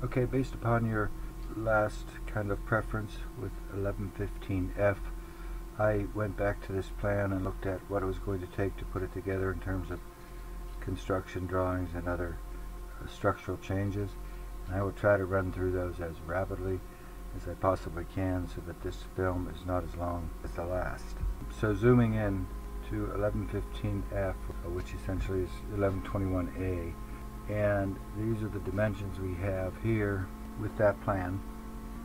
Okay, based upon your last kind of preference with 1115F, I went back to this plan and looked at what it was going to take to put it together in terms of construction drawings and other structural changes. And I will try to run through those as rapidly as I possibly can so that this film is not as long as the last. So zooming in to 1115F, which essentially is 1121A, and these are the dimensions we have here with that plan.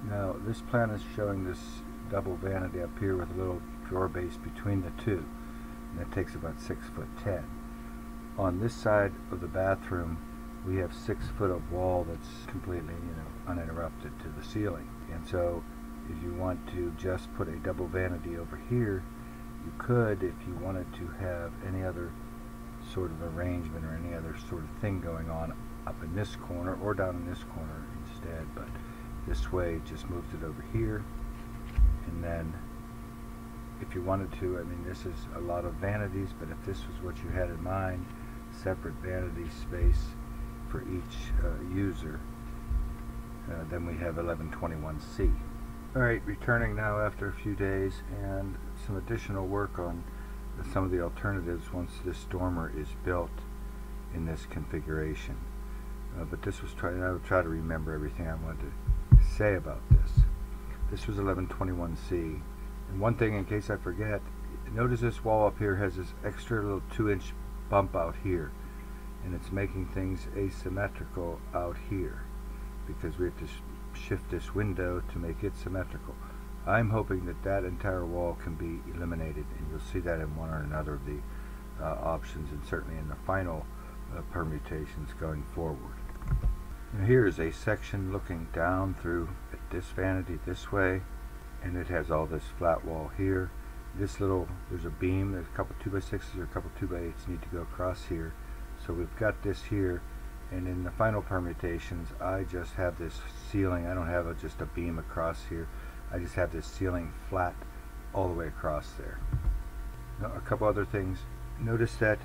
Now this plan is showing this double vanity up here with a little drawer base between the two, and that takes about 6'10". On this side of the bathroom we have 6 foot of wall that's completely uninterrupted to the ceiling, and so if you want to just put a double vanity over here, you could if you wanted to have any other sort of arrangement or any other sort of thing going on up in this corner or down in this corner instead, but this way just moves it over here. And then if you wanted to, I mean, this is a lot of vanities, but if this was what you had in mind, separate vanity space for each user, then we have 1121C. Alright, returning now after a few days and some additional work on some of the alternatives once this dormer is built in this configuration. But this was I would try to remember everything I wanted to say about this. This was 1121C. And one thing in case I forget, notice this wall up here has this extra little 2-inch bump out here, and it's making things asymmetrical out here because we have to shift this window to make it symmetrical. I'm hoping that that entire wall can be eliminated, and you'll see that in one or another of the options, and certainly in the final permutations going forward. Now here is a section looking down through at this vanity this way, and it has all this flat wall here. There's a beam, there's a couple 2x6s or a couple 2x8s need to go across here. So we've got this here, and in the final permutations I just have this ceiling. I don't have just a beam across here. I just have this ceiling flat all the way across there. Now a couple other things. Notice that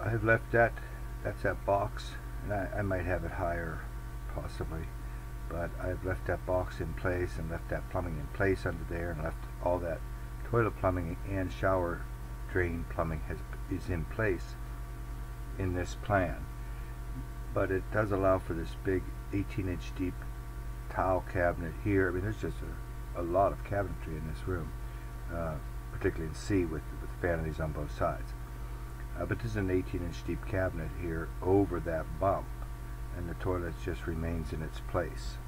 I have left that's that box, and I might have it higher possibly, but I've left that box in place and left that plumbing in place under there, and left all that toilet plumbing and shower drain plumbing is in place in this plan. But it does allow for this big 18-inch deep tile cabinet here. I mean, there's just a lot of cabinetry in this room, particularly in C with vanities on both sides. But this is an 18-inch deep cabinet here over that bump, and the toilet just remains in its place.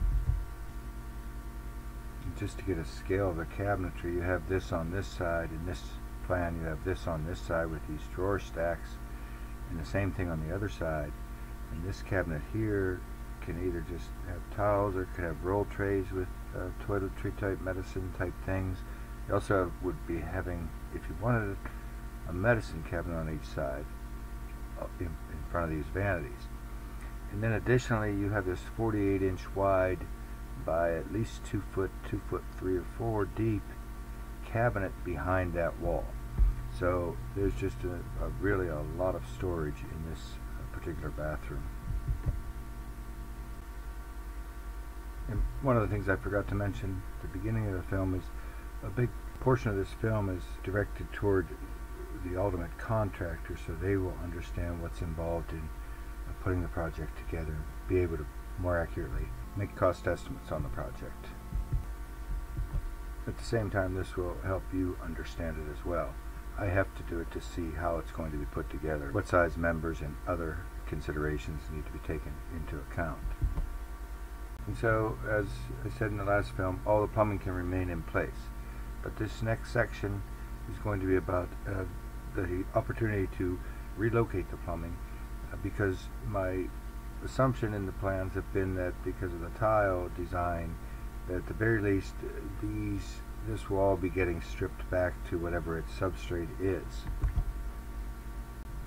And just to get a scale of the cabinetry, you have this on this side. In this plan you have this on this side with these drawer stacks, and the same thing on the other side. And this cabinet here can either just have towels or it could have roll trays with toiletry type, medicine type things. You also would be having, if you wanted a medicine cabinet on each side in front of these vanities. And then additionally you have this 48-inch wide by at least 2 foot 3 or 4 deep cabinet behind that wall. So there's just really a lot of storage in this particular bathroom. And one of the things I forgot to mention at the beginning of the film is a big portion of this film is directed toward the ultimate contractor, so they will understand what's involved in putting the project together and be able to more accurately make cost estimates on the project. At the same time, this will help you understand it as well. I have to do it to see how it's going to be put together, what size members and other considerations need to be taken into account. And so, as I said in the last film, all the plumbing can remain in place. But this next section is going to be about the opportunity to relocate the plumbing, because my assumption in the plans have been that because of the tile design, that at the very least this will all be getting stripped back to whatever its substrate is.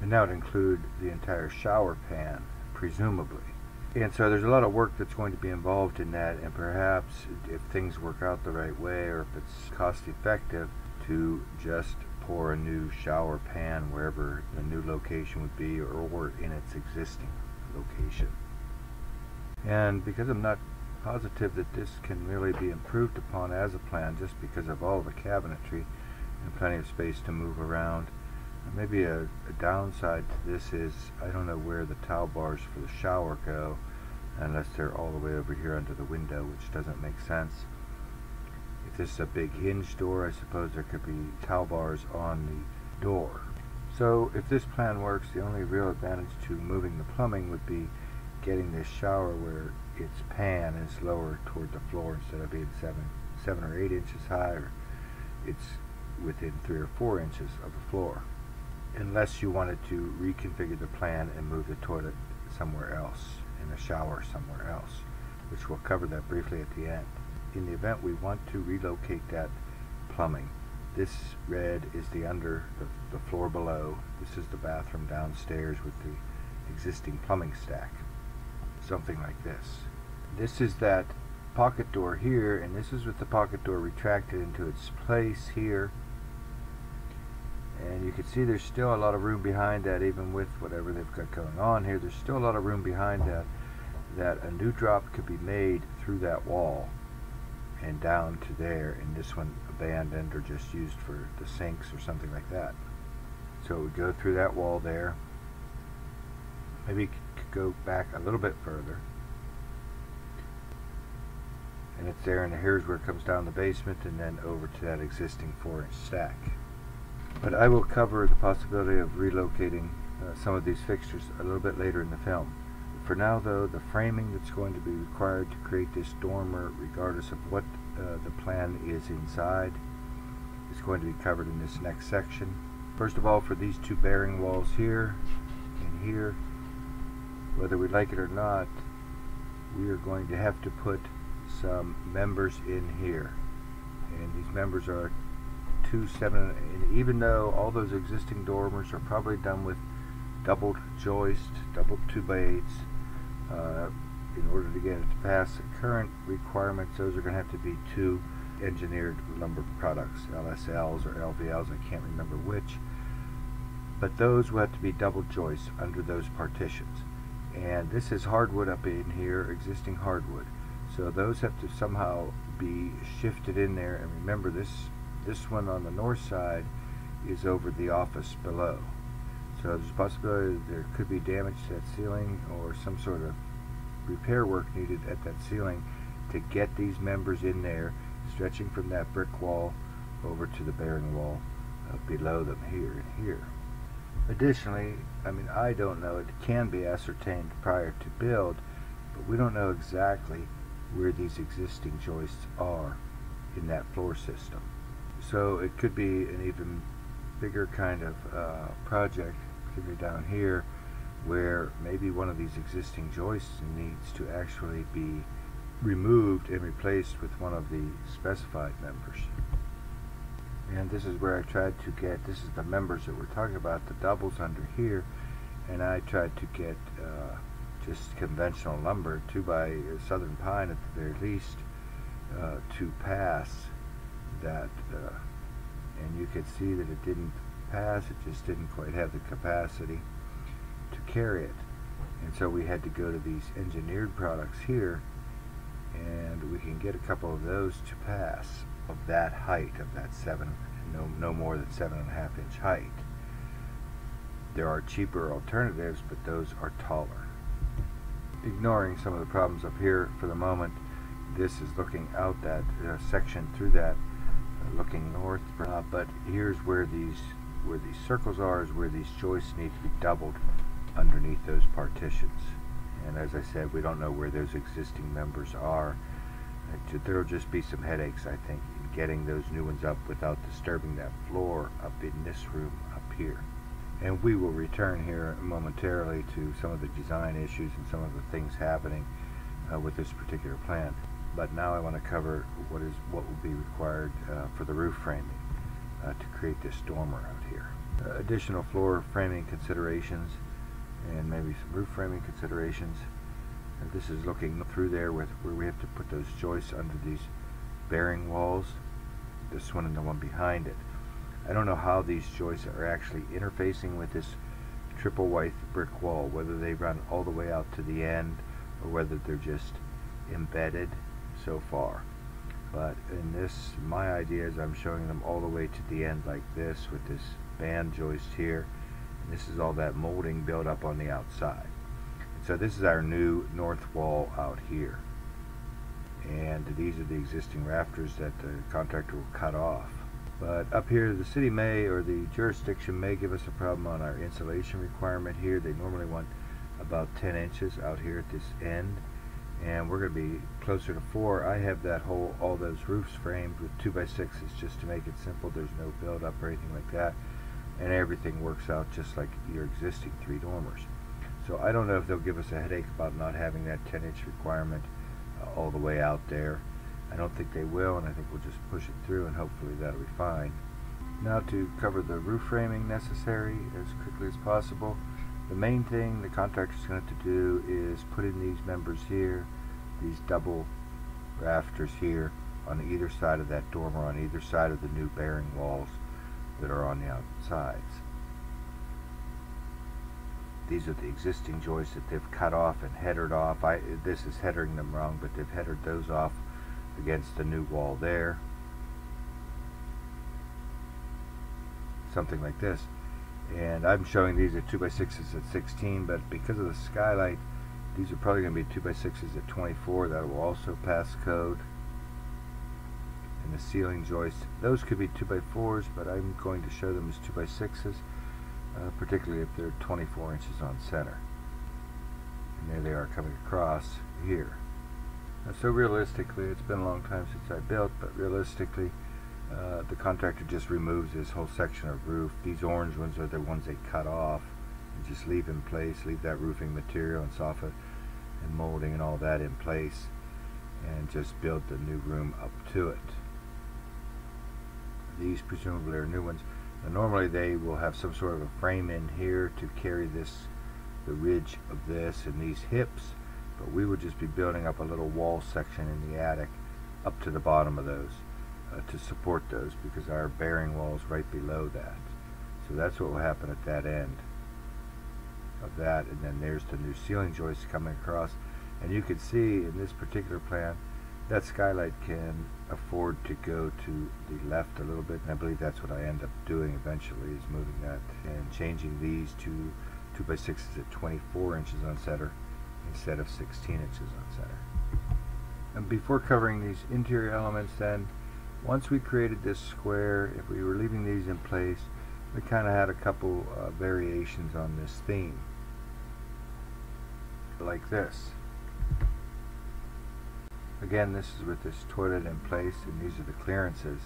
And that would include the entire shower pan, presumably. And so there's a lot of work that's going to be involved in that, and perhaps if things work out the right way, or if it's cost effective, to just pour a new shower pan wherever the new location would be, or in its existing location. And because I'm not positive that this can really be improved upon as a plan just because of all the cabinetry and plenty of space to move around. Maybe a downside to this is I don't know where the towel bars for the shower go unless they're all the way over here under the window, which doesn't make sense. If this is a big hinge door, I suppose there could be towel bars on the door. So if this plan works, the only real advantage to moving the plumbing would be getting this shower where its pan is lower toward the floor instead of being 7 or 8 inches high, or it's within 3 or 4 inches of the floor. Unless you wanted to reconfigure the plan and move the toilet somewhere else, and the shower somewhere else, which we'll cover that briefly at the end. In the event we want to relocate that plumbing, this red is the floor below. This is the bathroom downstairs with the existing plumbing stack. Something like this. This is that pocket door here, and this is with the pocket door retracted into its place here. And you can see there's still a lot of room behind that, even with whatever they've got going on here. There's still a lot of room behind that a new drop could be made through that wall and down to there, and this one abandoned or just used for the sinks or something like that. So it would go through that wall there. Maybe you could go back a little bit further, and it's there, and here's where it comes down the basement and then over to that existing 4-inch stack. But I will cover the possibility of relocating some of these fixtures a little bit later in the film. For now, though, the framing that's going to be required to create this dormer, regardless of what the plan is inside, is going to be covered in this next section. First of all, for these two bearing walls here and here, whether we like it or not, we are going to have to put some members in here. And these members are 2, 7, and even though all those existing dormers are probably done with doubled joist, double 2x8s, in order to get it to pass the current requirements, those are going to have to be 2 engineered lumber products, LSLs or LVLs, I can't remember which, but those will have to be double joists under those partitions. And this is hardwood up in here, existing hardwood, so those have to somehow be shifted in there. And remember, this one on the north side is over the office below, so there's a possibility that there could be damage to that ceiling or some sort of repair work needed at that ceiling to get these members in there, stretching from that brick wall over to the bearing wall below them here and here. Additionally, I don't know, it can be ascertained prior to build, but we don't know exactly where these existing joists are in that floor system. So it could be an even bigger kind of project, particularly down here, where maybe one of these existing joists needs to actually be removed and replaced with one of the specified members. And this is where I tried to get, this is the members that we're talking about, the doubles under here, and I tried to get just conventional lumber, 2x southern pine at the very least, to pass that, and you could see that it didn't pass, it just didn't quite have the capacity to carry it. And so we had to go to these engineered products here, and we can get a couple of those to pass of that height, of that no more than 7.5-inch height. There are cheaper alternatives, but those are taller. Ignoring some of the problems up here for the moment, this is looking out that section through that, looking north, but here's where these circles are, is where these joists need to be doubled underneath those partitions. And as I said, we don't know where those existing members are. There'll just be some headaches, I think, in getting those new ones up without disturbing that floor up in this room up here. And we will return here momentarily to some of the design issues and some of the things happening with this particular plan. But now I want to cover what will be required for the roof framing to create this dormer out here. Additional floor framing considerations and maybe some roof framing considerations. And this is looking through there where we have to put those joists under these bearing walls, this one and the one behind it. I don't know how these joists are actually interfacing with this triple white brick wall, whether they run all the way out to the end or whether they're just embedded so far. But in this, my idea is I'm showing them all the way to the end like this, with this band joist here. And this is all that molding built up on the outside. And so this is our new north wall out here. And these are the existing rafters that the contractor will cut off. But up here, the city may, or the jurisdiction may give us a problem on our insulation requirement here. They normally want about 10 inches out here at this end, and we're going to be closer to 4. I have that whole, all those roofs framed with 2x6s just to make it simple. There's no build up or anything like that, and everything works out just like your existing 3 dormers. So I don't know if they'll give us a headache about not having that 10-inch requirement all the way out there. I don't think they will, and I think we'll just push it through, and hopefully that'll be fine. Now, to cover the roof framing necessary as quickly as possible, the main thing the contractor's going to have to do is put in these members here, these double rafters here on either side of that dormer, on either side of the new bearing walls that are on the outsides. These are the existing joists that they've cut off and headered off. This is headering them wrong, but they've headered those off against the new wall there. Something like this. And I'm showing these at 2x6s at 16, but because of the skylight, these are probably going to be 2x6s at 24. That will also pass code. And the ceiling joists, those could be 2x4s, but I'm going to show them as 2x6s, particularly if they're 24 inches on center. And there they are coming across here. So realistically, it's been a long time since I built, but realistically, the contractor just removes this whole section of roof. These orange ones are the ones they cut off and just leave in place, leave that roofing material and soffit and molding and all that in place, and just build the new room up to it. These presumably are new ones. Now, normally they will have some sort of a frame in here to carry this, the ridge of this and these hips, but we would just be building up a little wall section in the attic up to the bottom of those to support those, because our bearing wall is right below that. So that's what will happen at that end of that, and then there's the new ceiling joist coming across. And you can see in this particular plan that skylight can afford to go to the left a little bit, and I believe that's what I end up doing eventually, is moving that and changing these to 2x6s at 24 inches on center instead of 16 inches on center. And before covering these interior elements, then, once we created this square, if we were leaving these in place, we kind of had a couple variations on this theme, like this. Again, this is with this toilet in place, and these are the clearances.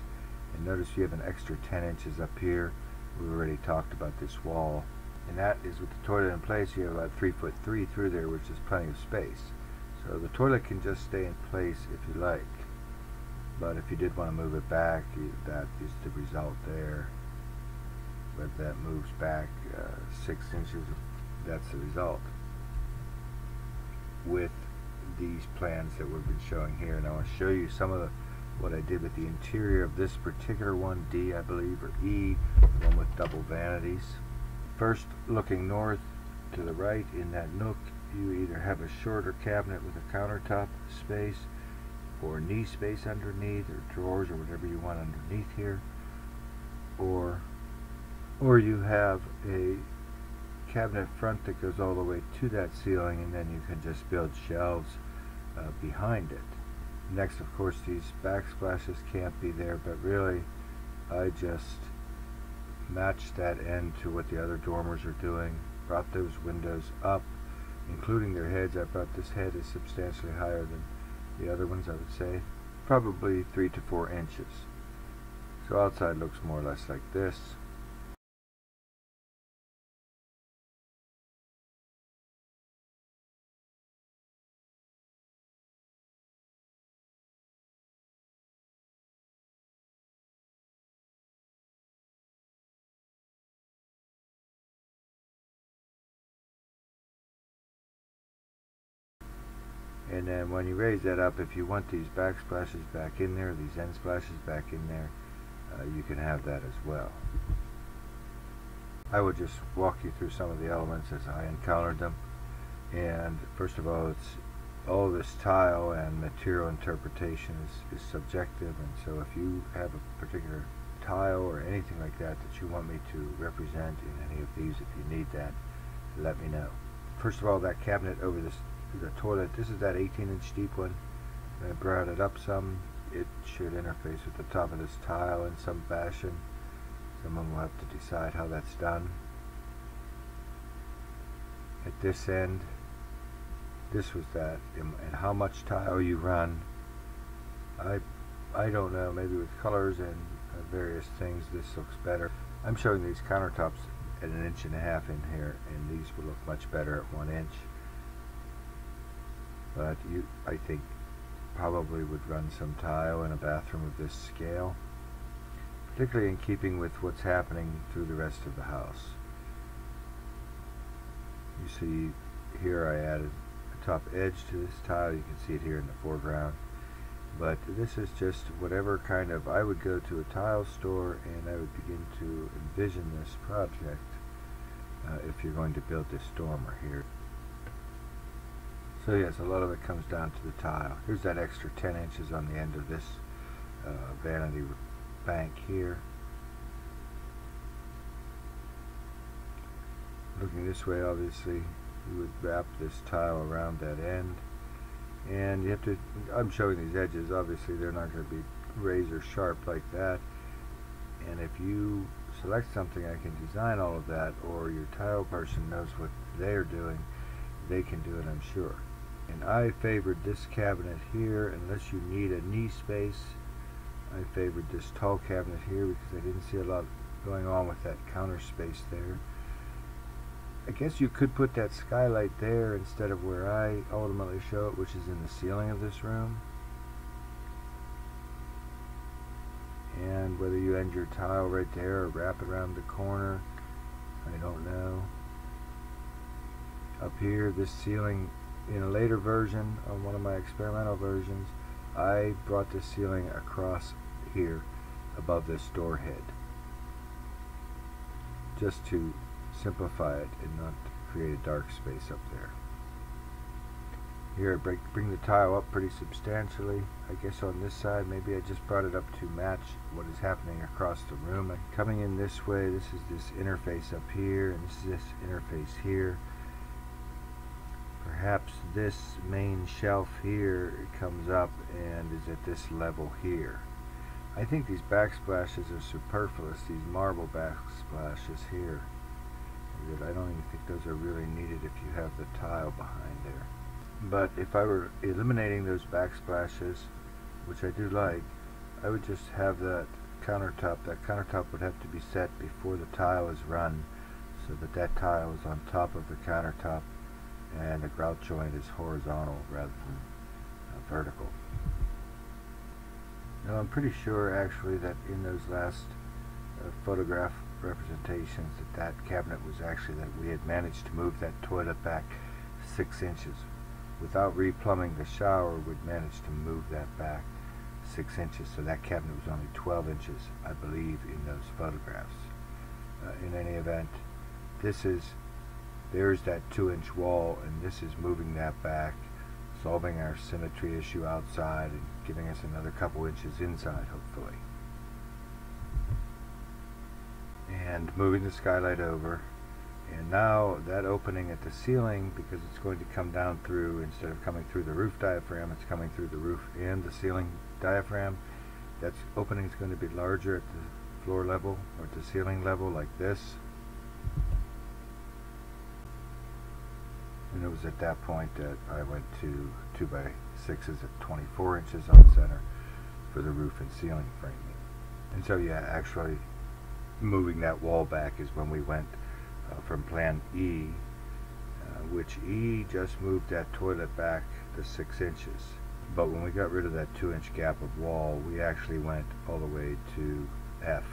And notice you have an extra 10 inches up here. We already talked about this wall. And that is with the toilet in place. You have about 3'3" through there, which is plenty of space. So the toilet can just stay in place if you like. But if you did want to move it back, that is the result there. But that moves back 6 inches, that's the result. With these plans that we've been showing here, and I want to show you some of what I did with the interior of this particular one, D I believe, or E, the one with double vanities. First, looking north to the right in that nook, you either have a shorter cabinet with a countertop space, or knee space underneath, or drawers, or whatever you want underneath here, or you have a cabinet front that goes all the way to that ceiling, and then you can just build shelves behind it. Next, of course, these backsplashes can't be there, but really I just matched that end to what the other dormers are doing, brought those windows up, including their heads. I brought this head is substantially higher than the other ones, I would say, probably 3 to 4 inches. So outside looks more or less like this. And then when you raise that up, if you want these backsplashes back in there, these end splashes back in there, you can have that as well. I would just walk you through some of the elements as I encountered them. And first of all, it's all this tile and material interpretation is subjective, and so if you have a particular tile or anything like that that you want me to represent in any of these, if you need that, let me know. First of all, that cabinet over the toilet, this is that 18-inch deep one. I brought it up some. It should interface with the top of this tile in some fashion. Someone will have to decide how that's done. At this end, this was that, and how much tile you run, I don't know, maybe with colors and various things this looks better. I'm showing these countertops at 1.5 inches in here, and these will look much better at 1 inch, but I think probably would run some tile in a bathroom of this scale, particularly in keeping with what's happening through the rest of the house. You see here I added a top edge to this tile. You can see it here in the foreground, but this is just whatever kind of, I would go to a tile store and I would begin to envision this project if you're going to build this dormer here. So yes, a lot of it comes down to the tile. Here's that extra 10 inches on the end of this vanity bank here. Looking this way, obviously, you would wrap this tile around that end, and you have to, I'm showing these edges, obviously they're not going to be razor sharp like that, and if you select something I can design all of that, or your tile person knows what they're doing, they can do it, I'm sure. And I favored this cabinet here, unless you need a knee space. I favored this tall cabinet here because I didn't see a lot going on with that counter space there. I guess you could put that skylight there instead of where I ultimately show it, which is in the ceiling of this room. And whether you end your tile right there or wrap it around the corner, I don't know. Up here, this ceiling, in a later version, on one of my experimental versions, I brought this ceiling across here above this door head, just to simplify it and not create a dark space up there. Here I bring the tile up pretty substantially. I guess on this side maybe I just brought it up to match what is happening across the room. And coming in this way, this is this interface up here, and this is this interface here. Perhaps this main shelf here, it comes up and is at this level here. I think these backsplashes are superfluous, these marble backsplashes here. I don't even think those are really needed if you have the tile behind there. But if I were eliminating those backsplashes, which I do like, I would just have that countertop. That countertop would have to be set before the tile is run, so that that tile is on top of the countertop and the grout joint is horizontal rather than vertical. Now I'm pretty sure actually that in those last photograph representations that cabinet was actually, that we had managed to move that toilet back 6 inches. Without replumbing the shower, we'd managed to move that back 6 inches, so that cabinet was only 12 inches, I believe, in those photographs. In any event, there's that 2-inch wall, and this is moving that back, solving our symmetry issue outside and giving us another couple inches inside, hopefully. And moving the skylight over, and now that opening at the ceiling, because it's going to come down through, instead of coming through the roof diaphragm, it's coming through the roof and the ceiling diaphragm. That opening is going to be larger at the floor level or at the ceiling level, like this. And it was at that point that I went to 2x6s at 24 inches on center for the roof and ceiling framing. And so yeah, actually moving that wall back is when we went from plan E, which E just moved that toilet back to 6 inches. But when we got rid of that 2-inch gap of wall, we actually went all the way to F.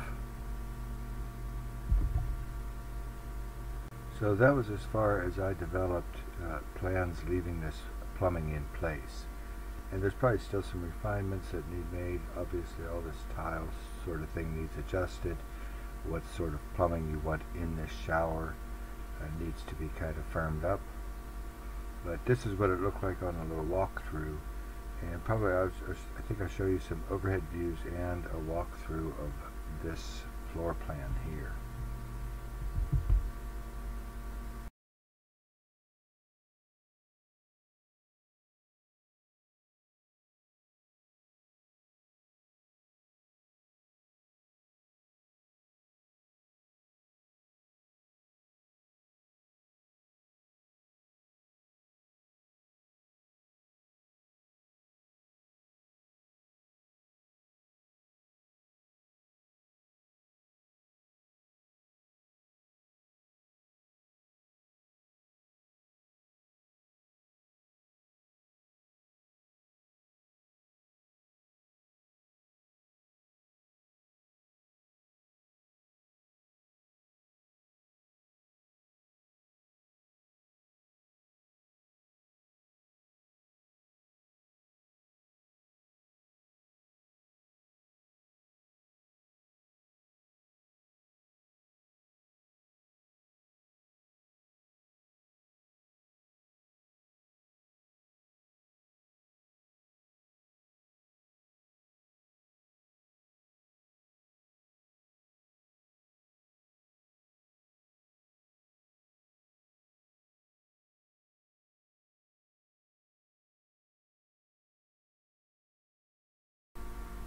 So that was as far as I developed plans leaving this plumbing in place. And there's probably still some refinements that need made. Obviously all this tile sort of thing needs adjusted. What sort of plumbing you want in this shower needs to be kind of firmed up. But this is what it looked like on a little walkthrough, and probably I think I'll show you some overhead views and a walkthrough of this floor plan here.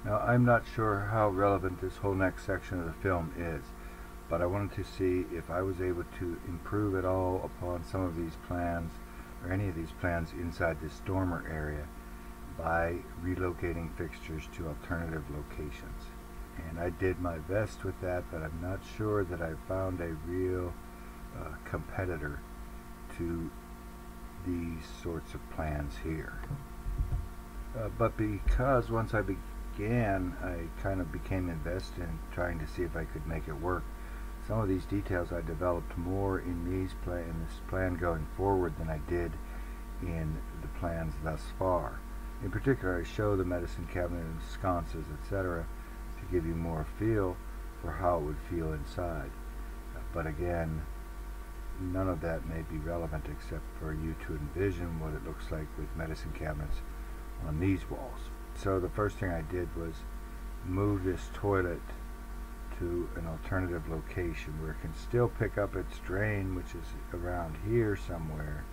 Now, I'm not sure how relevant this whole next section of the film is, but I wanted to see if I was able to improve at all upon some of these plans, or any of these plans inside this dormer area, by relocating fixtures to alternative locations. And I did my best with that, but I'm not sure that I found a real competitor to these sorts of plans here. But because once I began, I kind of became invested in trying to see if I could make it work. Some of these details I developed more in this plan going forward than I did in the plans thus far. In particular, I show the medicine cabinet and sconces, etc., to give you more feel for how it would feel inside. But again, none of that may be relevant except for you to envision what it looks like with medicine cabinets on these walls. So the first thing I did was move this toilet to an alternative location where it can still pick up its drain, which is around here somewhere,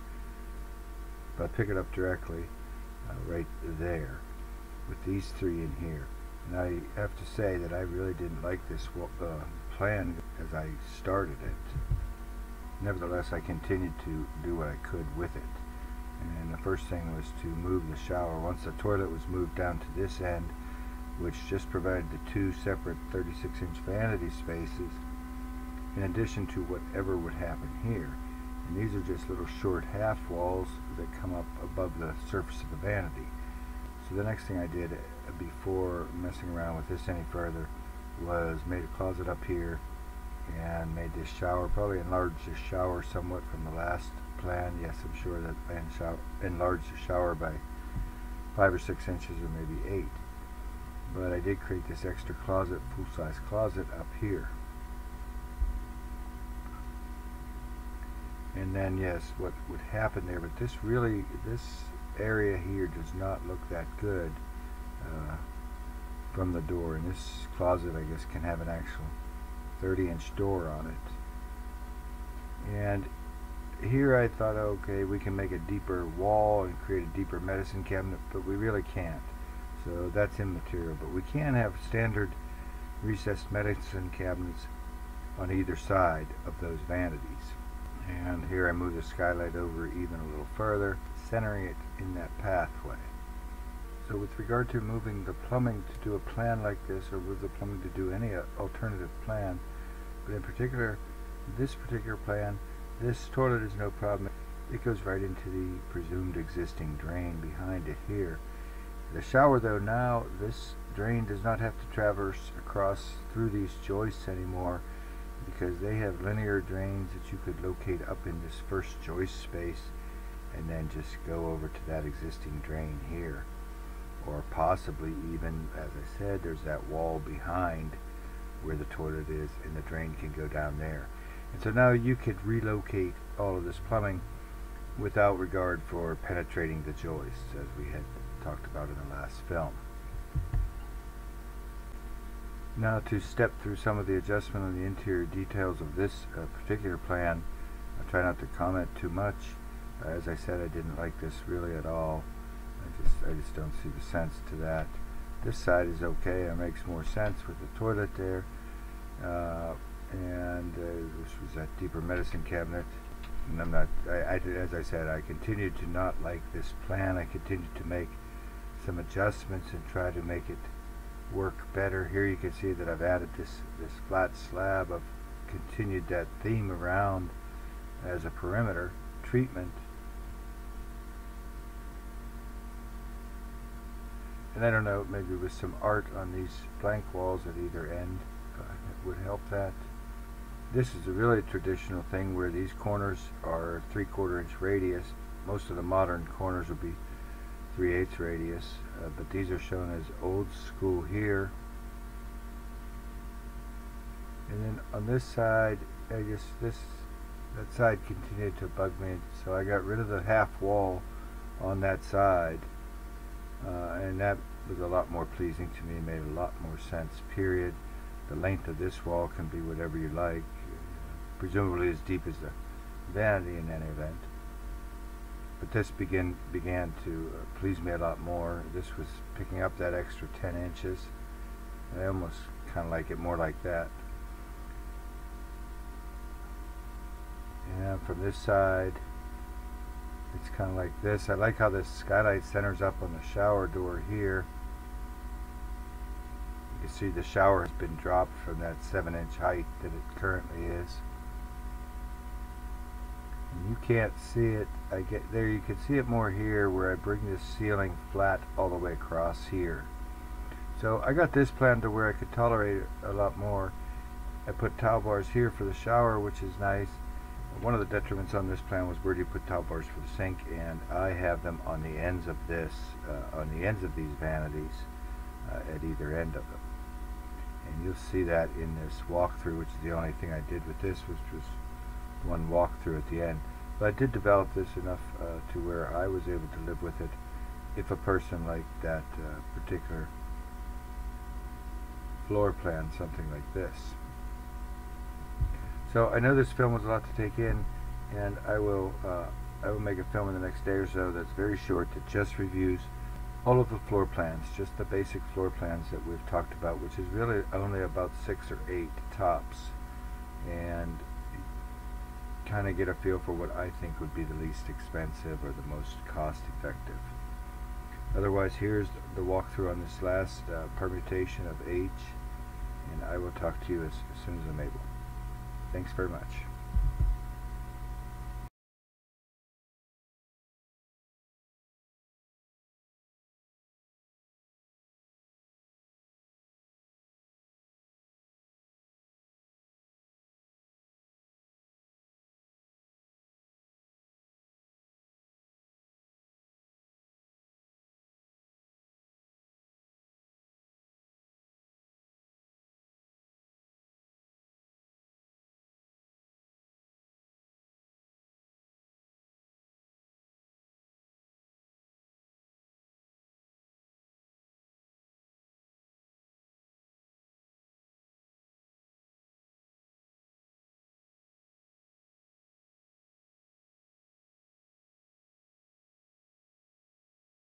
but pick it up directly right there with these three in here. And I have to say that I really didn't like this plan as I started it. Nevertheless, I continued to do what I could with it. And the first thing was to move the shower. Once the toilet was moved down to this end, which just provided the two separate 36-inch vanity spaces, in addition to whatever would happen here. And these are just little short half walls that come up above the surface of the vanity. So the next thing I did before messing around with this any further was made a closet up here and made this shower, probably enlarged the shower somewhat from the last plan. Yes, I'm sure that I enlarged the shower by 5 or 6 inches or maybe 8. But I did create this extra closet, full-size closet up here. And then, yes, what would happen there, but this area here does not look that good from the door. And this closet, I guess, can have an actual 30-inch door on it. And here I thought, okay, we can make a deeper wall and create a deeper medicine cabinet, but we really can't. So that's immaterial. But we can have standard recessed medicine cabinets on either side of those vanities. And here I move the skylight over even a little further, centering it in that pathway. So with regard to moving the plumbing to do a plan like this, or move the plumbing to do any alternative plan, but in particular, this particular plan, this toilet is no problem. It goes right into the presumed existing drain behind it here. The shower, though, now this drain does not have to traverse across through these joists anymore, because they have linear drains that you could locate up in this first joist space and then just go over to that existing drain here. Or possibly even, as I said, there's that wall behind where the toilet is, and the drain can go down there. And so now you could relocate all of this plumbing without regard for penetrating the joists, as we had talked about in the last film. Now, to step through some of the adjustment on the interior details of this particular plan, I try not to comment too much. As I said, I didn't like this really at all. I just don't see the sense to that. This side is okay. It makes more sense with the toilet there. This was that deeper medicine cabinet. And I'm not, as I said, I continued to not like this plan. I continued to make some adjustments and try to make it work better. Here you can see that I've added this flat slab. I've continued that theme around as a perimeter treatment. And I don't know, maybe with some art on these blank walls at either end would help that. This is a really traditional thing where these corners are 3/4 inch radius. Most of the modern corners will be 3/8 radius, but these are shown as old school here. And then on this side, that side continued to bug me, so I got rid of the half wall on that side. And that was a lot more pleasing to me, made a lot more sense, period. The length of this wall can be whatever you like, presumably as deep as the vanity in any event. But this began to please me a lot more. This was picking up that extra 10 inches. I almost kind of like it more like that. And from this side, it's kind of like this. I like how this skylight centers up on the shower door here. You can see the shower has been dropped from that 7-inch height that it currently is. And you can't see it. I get there. You can see it more here, where I bring this ceiling flat all the way across here. So I got this plan to where I could tolerate it a lot more. I put towel bars here for the shower, which is nice. One of the detriments on this plan was where do you put towel bars for the sink, and I have them on the ends of this, on the ends of these vanities, at either end of them. And you'll see that in this walkthrough, which is the only thing I did with this, was just one walkthrough at the end. But I did develop this enough to where I was able to live with it if a person liked that particular floor plan, something like this. So I know this film was a lot to take in, and I will make a film in the next day or so that's very short, that just reviews all of the floor plans, just the basic floor plans that we've talked about, which is really only about 6 or 8 tops, and kind of get a feel for what I think would be the least expensive or the most cost effective. Otherwise, here's the walkthrough on this last permutation of H, and I will talk to you as soon as I'm able. Thanks very much.